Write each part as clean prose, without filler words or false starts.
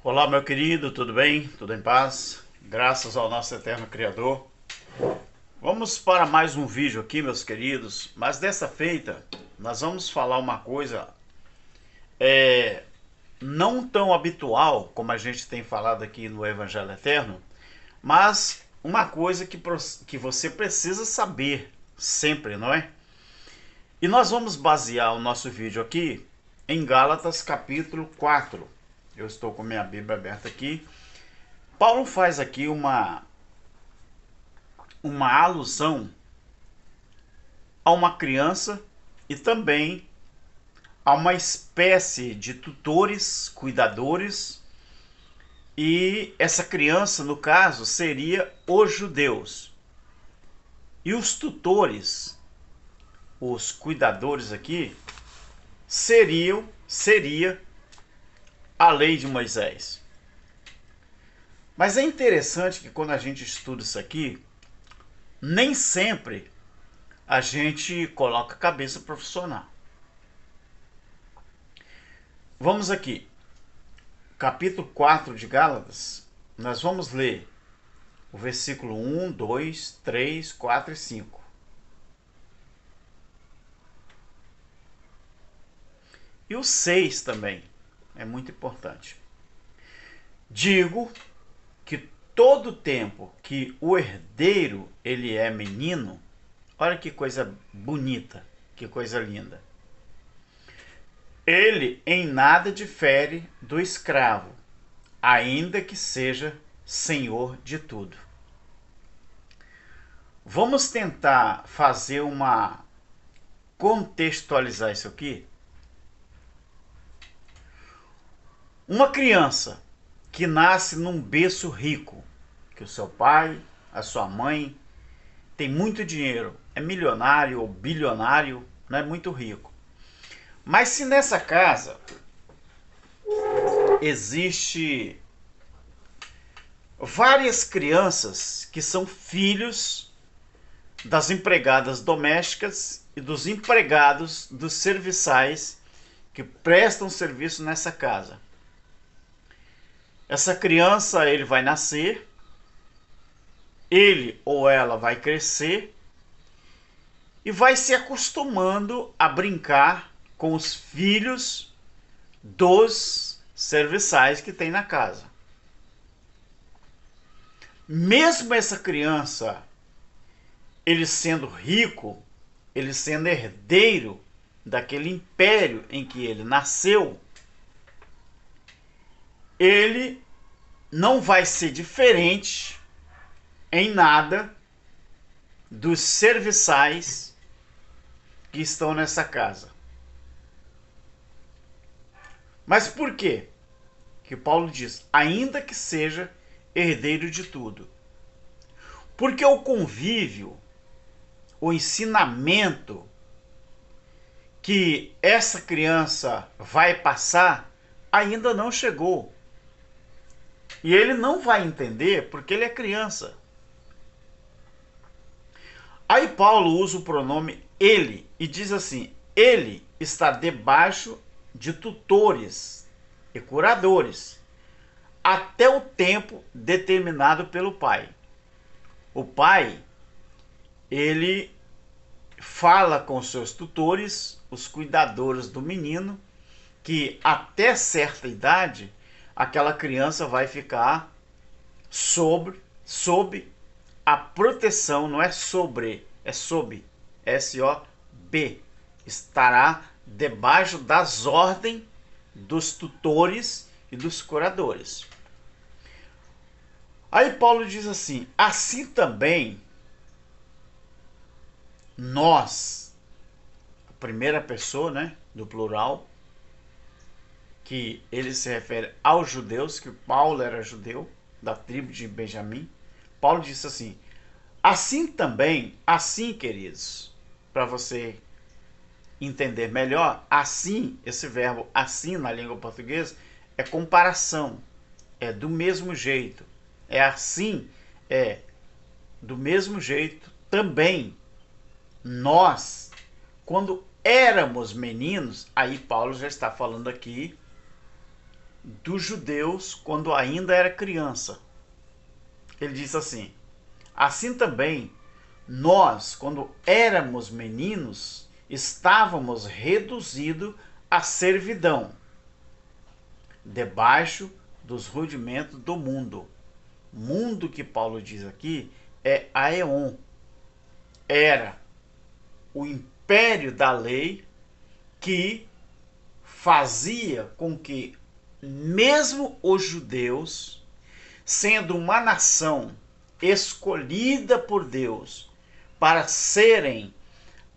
Olá, meu querido, tudo bem? Tudo em paz? Graças ao nosso eterno Criador. Vamos para mais um vídeo aqui, meus queridos, mas dessa feita nós vamos falar uma coisa não tão habitual como a gente tem falado aqui no Evangelho Eterno, mas uma coisa que você precisa saber sempre, não é? E nós vamos basear o nosso vídeo aqui em Gálatas capítulo 4. Eu estou com minha Bíblia aberta aqui. Paulo faz aqui uma alusão a uma criança e também a uma espécie de tutores, cuidadores, e essa criança, no caso, seria os judeus. E os tutores, os cuidadores aqui, seria a lei de Moisés. Mas é interessante que quando a gente estuda isso aqui, nem sempre a gente coloca a cabeça para funcionar. Vamos aqui, capítulo 4 de Gálatas, nós vamos ler o versículo 1, 2, 3, 4 e 5. E o 6 também é muito importante. Digo que todo tempo que o herdeiro ele é menino, olha que coisa bonita, que coisa linda. Ele em nada difere do escravo, ainda que seja senhor de tudo. Vamos tentar fazer contextualizar isso aqui. Uma criança que nasce num berço rico, que o seu pai, a sua mãe tem muito dinheiro, é milionário ou bilionário, não é muito rico. Mas se nessa casa existe várias crianças que são filhos das empregadas domésticas e dos empregados dos serviçais que prestam serviço nessa casa. Essa criança, ele vai nascer, ele ou ela vai crescer e vai se acostumando a brincar com os filhos dos serviçais que tem na casa. Mesmo essa criança, ele sendo rico, ele sendo herdeiro daquele império em que ele nasceu, ele não vai ser diferente em nada dos serviçais que estão nessa casa. Mas por quê? Que Paulo diz, ainda que seja herdeiro de tudo. Porque o convívio, o ensinamento que essa criança vai passar ainda não chegou. E ele não vai entender porque ele é criança. Aí Paulo usa o pronome ele e diz assim: ele está debaixo de tutores e curadores até o tempo determinado pelo pai. O pai, ele fala com seus tutores, os cuidadores do menino, que até certa idade aquela criança vai ficar sob a proteção, não é sobre, é sob, S-O-B. Estará debaixo das ordens dos tutores e dos curadores. Aí Paulo diz assim: assim também nós, a primeira pessoa, né, do plural, que ele se refere aos judeus, que Paulo era judeu, da tribo de Benjamim. Paulo disse assim: assim também, assim, queridos, para você entender melhor, assim, esse verbo assim na língua portuguesa é comparação, é do mesmo jeito, é assim, é do mesmo jeito também nós, quando éramos meninos, aí Paulo já está falando aqui dos judeus quando ainda era criança. Ele diz assim: assim também, nós, quando éramos meninos, estávamos reduzidos à servidão, debaixo dos rudimentos do mundo. Mundo que Paulo diz aqui é aeon. Era o império da lei que fazia com que mesmo os judeus, sendo uma nação escolhida por Deus para serem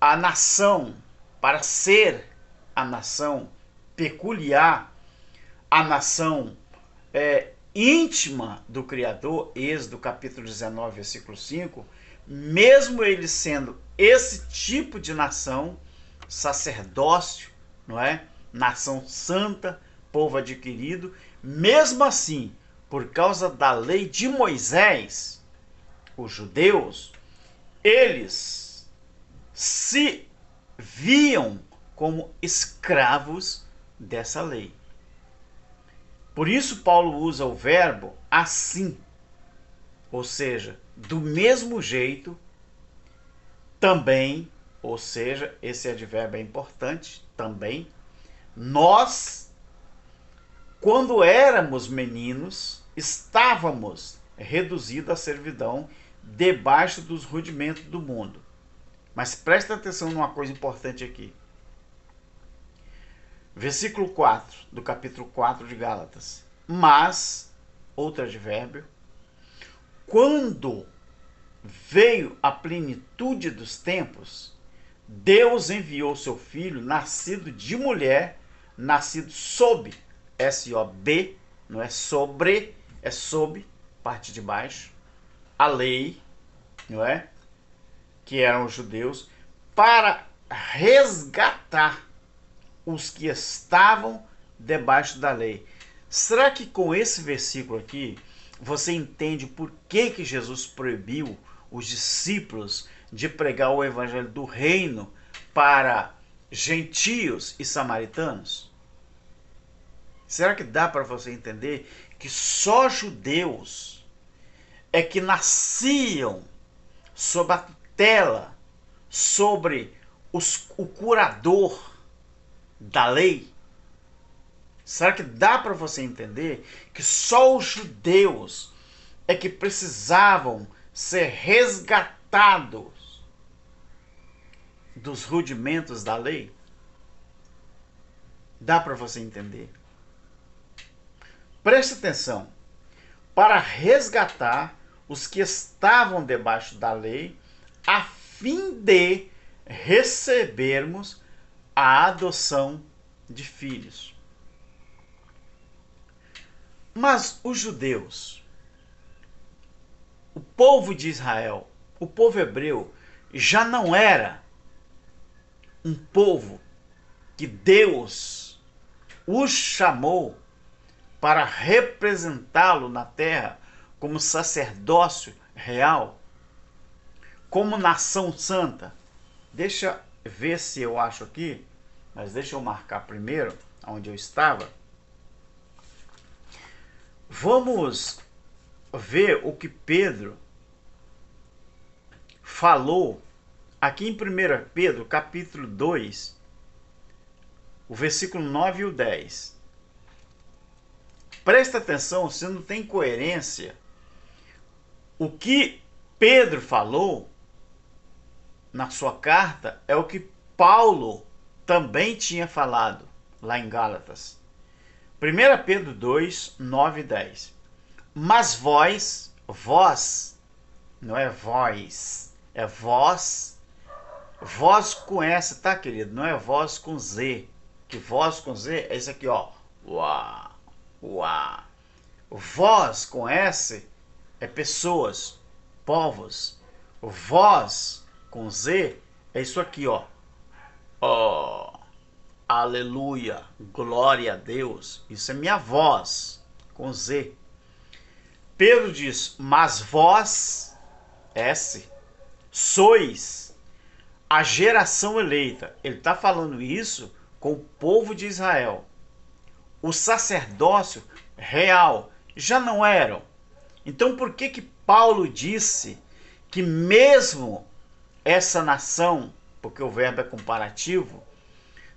a nação, para ser a nação peculiar, a nação íntima do Criador, Êxodo capítulo 19, versículo 5, mesmo eles sendo esse tipo de nação, sacerdócio, não é? Nação santa, povo adquirido, mesmo assim, por causa da lei de Moisés, os judeus, eles se viam como escravos dessa lei. Por isso Paulo usa o verbo assim, ou seja, do mesmo jeito, também, ou seja, esse advérbio é importante, também, nós, quando éramos meninos, estávamos reduzidos à servidão debaixo dos rudimentos do mundo. Mas presta atenção numa coisa importante aqui. Versículo 4 do capítulo 4 de Gálatas. Mas, outro advérbio, quando veio a plenitude dos tempos, Deus enviou seu filho, nascido de mulher, nascido sob, S-O-B, não é sobre, é sob, parte de baixo, a lei, não é? Que eram os judeus, para resgatar os que estavam debaixo da lei. Será que com esse versículo aqui você entende por que Jesus proibiu os discípulos de pregar o evangelho do reino para gentios e samaritanos? Será que dá para você entender que só judeus é que nasciam sob a tutela, sobre o curador da lei? Será que dá para você entender que só os judeus é que precisavam ser resgatados dos rudimentos da lei? Dá para você entender? Preste atenção. Para resgatar os que estavam debaixo da lei, a fim de recebermos a adoção de filhos. Mas os judeus, o povo de Israel, o povo hebreu, já não era um povo que Deus os chamou para representá-lo na terra como sacerdócio real, como nação santa. Deixa ver se eu acho aqui, mas deixa eu marcar primeiro onde eu estava. Vamos ver o que Pedro falou aqui em 1 Pedro, capítulo 2, o versículo 9 e o 10. Presta atenção, se não tem coerência. O que Pedro falou na sua carta é o que Paulo também tinha falado lá em Gálatas. 1 Pedro 2, 9 e 10. Mas vós, não é vós, é vós com S, tá, querido? Não é vós com Z, que vós com Z é isso aqui, ó. Uá, uá. Vós com S é pessoas, povos. Vós com Z é isso aqui, ó. Ó. Aleluia, glória a Deus. Isso é minha voz, com Z. Pedro diz, mas vós, S, sois a geração eleita. Ele está falando isso com o povo de Israel. o sacerdócio real, já não eram. Então por que que Paulo disse que mesmo essa nação, porque o verbo é comparativo,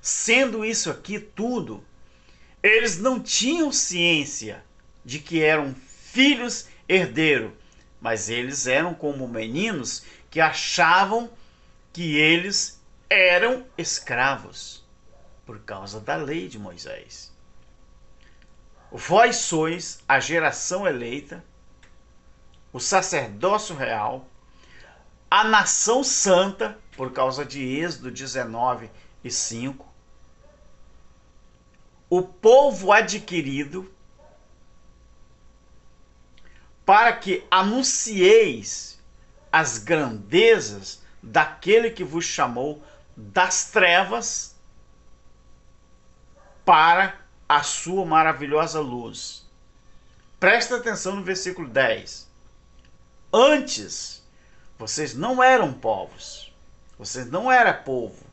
sendo isso aqui tudo, eles não tinham ciência de que eram filhos herdeiros, mas eles eram como meninos que achavam que eles eram escravos por causa da lei de Moisés. Vós sois a geração eleita, o sacerdócio real, a nação santa, por causa de Êxodo 19:5, o povo adquirido, para que anuncieis as grandezas daquele que vos chamou das trevas para a sua maravilhosa luz. Presta atenção no versículo 10. Antes, vocês não eram povos, vocês não eram povo,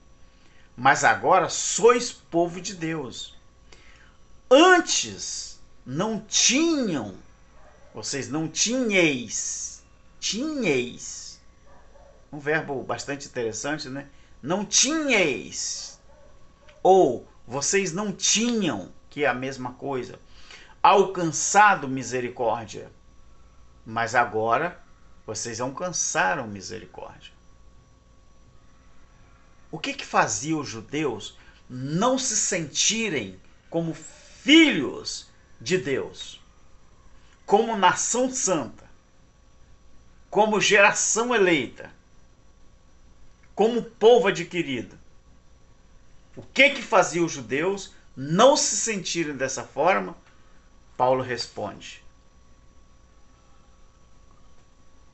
mas agora sois povo de Deus. Antes não tinham, vocês não tinhais, um verbo bastante interessante, né? Não tinhais, ou vocês não tinham, que é a mesma coisa, alcançado misericórdia, mas agora vocês alcançaram misericórdia. O que fazia os judeus não se sentirem como filhos de Deus, como nação santa, como geração eleita, como povo adquirido? O que fazia os judeus não se sentirem dessa forma? Paulo responde.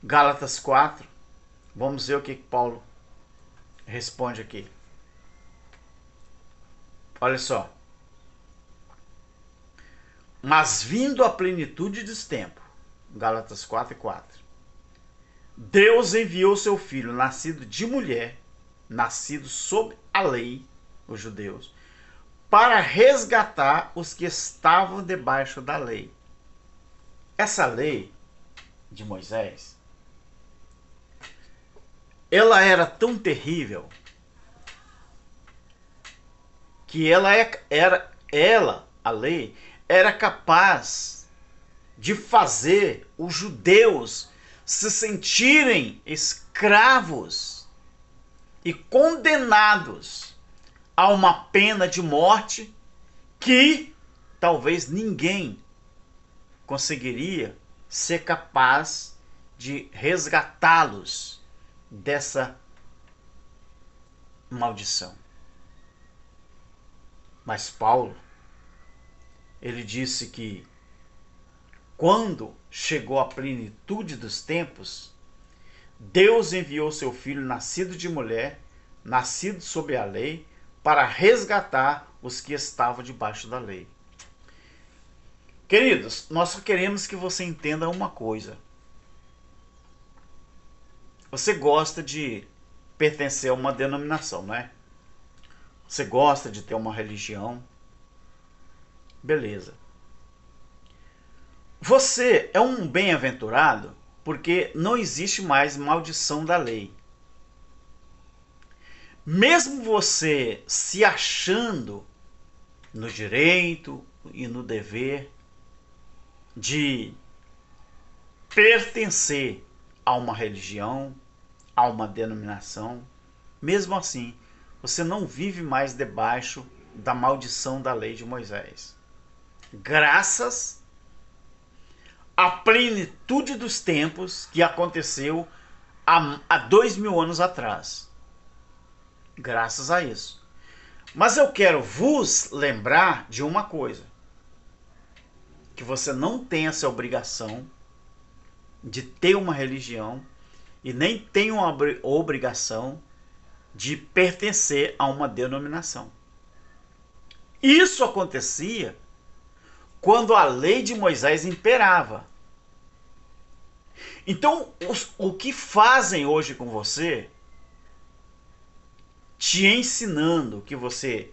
Gálatas 4, vamos ver o que Paulo responde aqui. Olha só. Mas vindo a plenitude dos tempos, Gálatas 4:4, Deus enviou seu filho, nascido de mulher, nascido sob a lei, os judeus, para resgatar os que estavam debaixo da lei. Essa lei de Moisés, ela era tão terrível que a lei, era capaz de fazer os judeus se sentirem escravos e condenados a uma pena de morte que talvez ninguém conseguiria ser capaz de resgatá-los dessa maldição. Mas Paulo, ele disse que quando chegou a plenitude dos tempos, Deus enviou seu filho nascido de mulher, nascido sob a lei, para resgatar os que estavam debaixo da lei. Queridos, nós só queremos que você entenda uma coisa. Você gosta de pertencer a uma denominação, não é? Você gosta de ter uma religião. Beleza. Você é um bem-aventurado porque não existe mais maldição da lei. Mesmo você se achando no direito e no dever de pertencer a uma religião, a uma denominação, mesmo assim, você não vive mais debaixo da maldição da lei de Moisés. Graças à plenitude dos tempos que aconteceu há 2000 anos atrás. Graças a isso. Mas eu quero vos lembrar de uma coisa. Que você não tem essa obrigação de ter uma religião e nem tem uma obrigação de pertencer a uma denominação. Isso acontecia quando a lei de Moisés imperava. Então, o que fazem hoje com você, te ensinando que você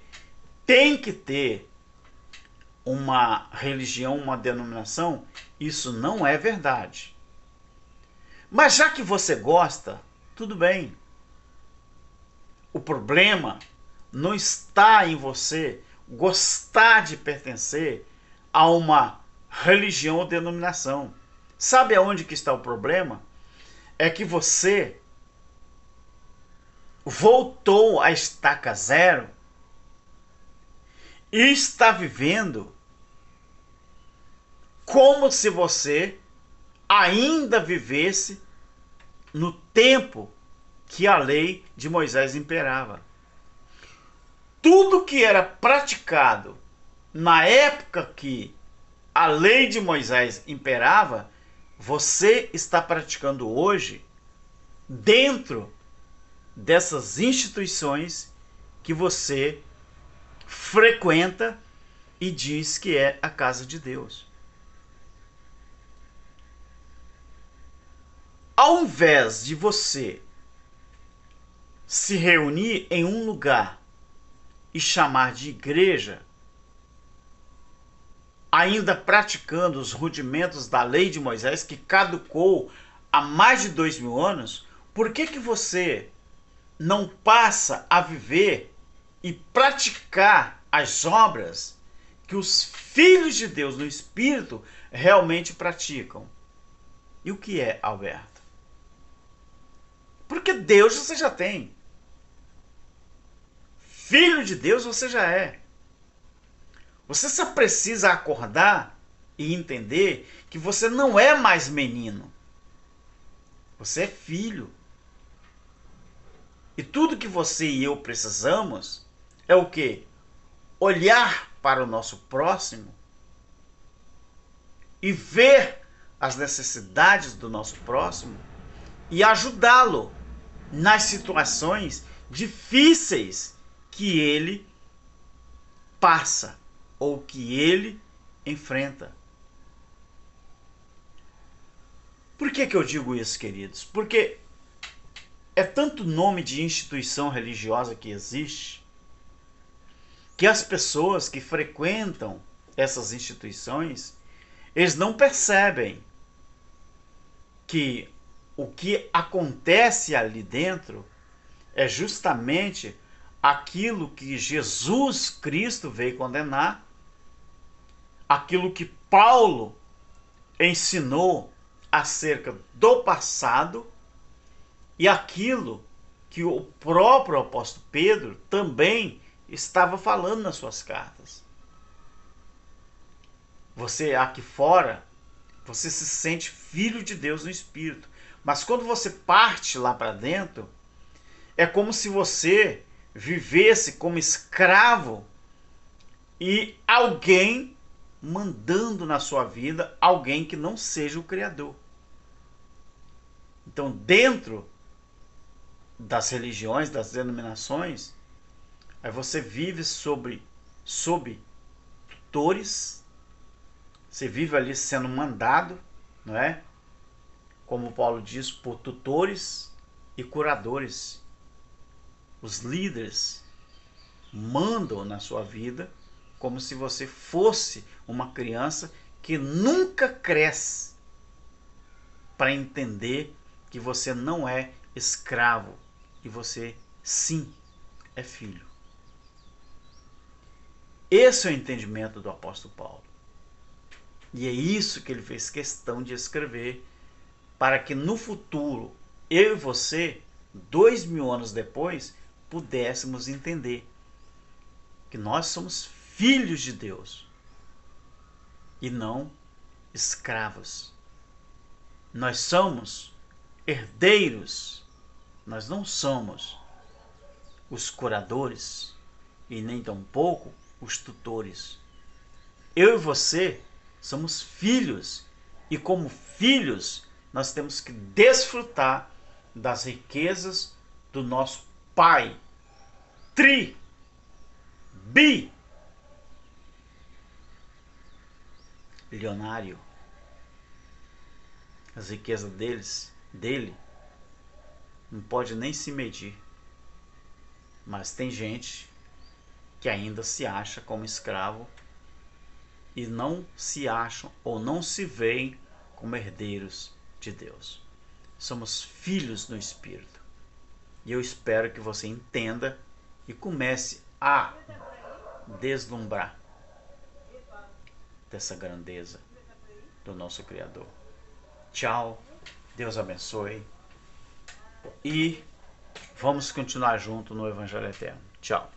tem que ter uma religião, uma denominação, isso não é verdade. Mas já que você gosta, tudo bem. O problema não está em você gostar de pertencer a uma religião ou denominação. Sabe aonde que está o problema? É que você voltou à estaca zero e está vivendo como se você ainda vivesse no tempo que a lei de Moisés imperava. Tudo que era praticado na época que a lei de Moisés imperava, você está praticando hoje dentro dessas instituições que você frequenta e diz que é a casa de Deus. Ao invés de você se reunir em um lugar e chamar de igreja, ainda praticando os rudimentos da lei de Moisés, que caducou há mais de 2000 anos, por que você não passa a viver e praticar as obras que os filhos de Deus no Espírito realmente praticam? E o que é, Alberto? Porque Deus você já tem. Filho de Deus você já é. Você só precisa acordar e entender que você não é mais menino. Você é filho. E tudo que você e eu precisamos é o quê? Olhar para o nosso próximo e ver as necessidades do nosso próximo e ajudá-lo nas situações difíceis que ele passa ou que ele enfrenta. Por que eu digo isso, queridos? Porque é tanto nome de instituição religiosa que existe que as pessoas que frequentam essas instituições, eles não percebem que o que acontece ali dentro é justamente aquilo que Jesus Cristo veio condenar, aquilo que Paulo ensinou acerca do passado e aquilo que o próprio apóstolo Pedro também estava falando nas suas cartas. Você aqui fora, você se sente filho de Deus no Espírito. Mas quando você parte lá para dentro, é como se você vivesse como escravo e alguém mandando na sua vida, alguém que não seja o Criador. Então, dentro das religiões, das denominações, aí você vive sob tutores, você vive ali sendo mandado, não é? Como Paulo diz, por tutores e curadores. Os líderes mandam na sua vida como se você fosse uma criança que nunca cresce para entender que você não é escravo e você sim é filho. Esse é o entendimento do apóstolo Paulo. E é isso que ele fez questão de escrever, para que no futuro, eu e você, 2000 anos depois, pudéssemos entender que nós somos filhos de Deus e não escravos. Nós somos herdeiros, nós não somos os curadores e nem tampouco os tutores. Eu e você somos filhos e como filhos nós temos que desfrutar das riquezas do nosso Pai bilionário. As riquezas dele não pode nem se medir. Mas tem gente que ainda se acha como escravo e não se acham ou não se veem como herdeiros de Deus. Somos filhos no Espírito. E eu espero que você entenda e comece a deslumbrar dessa grandeza do nosso Criador. Tchau, Deus abençoe e vamos continuar junto no Evangelho Eterno. Tchau.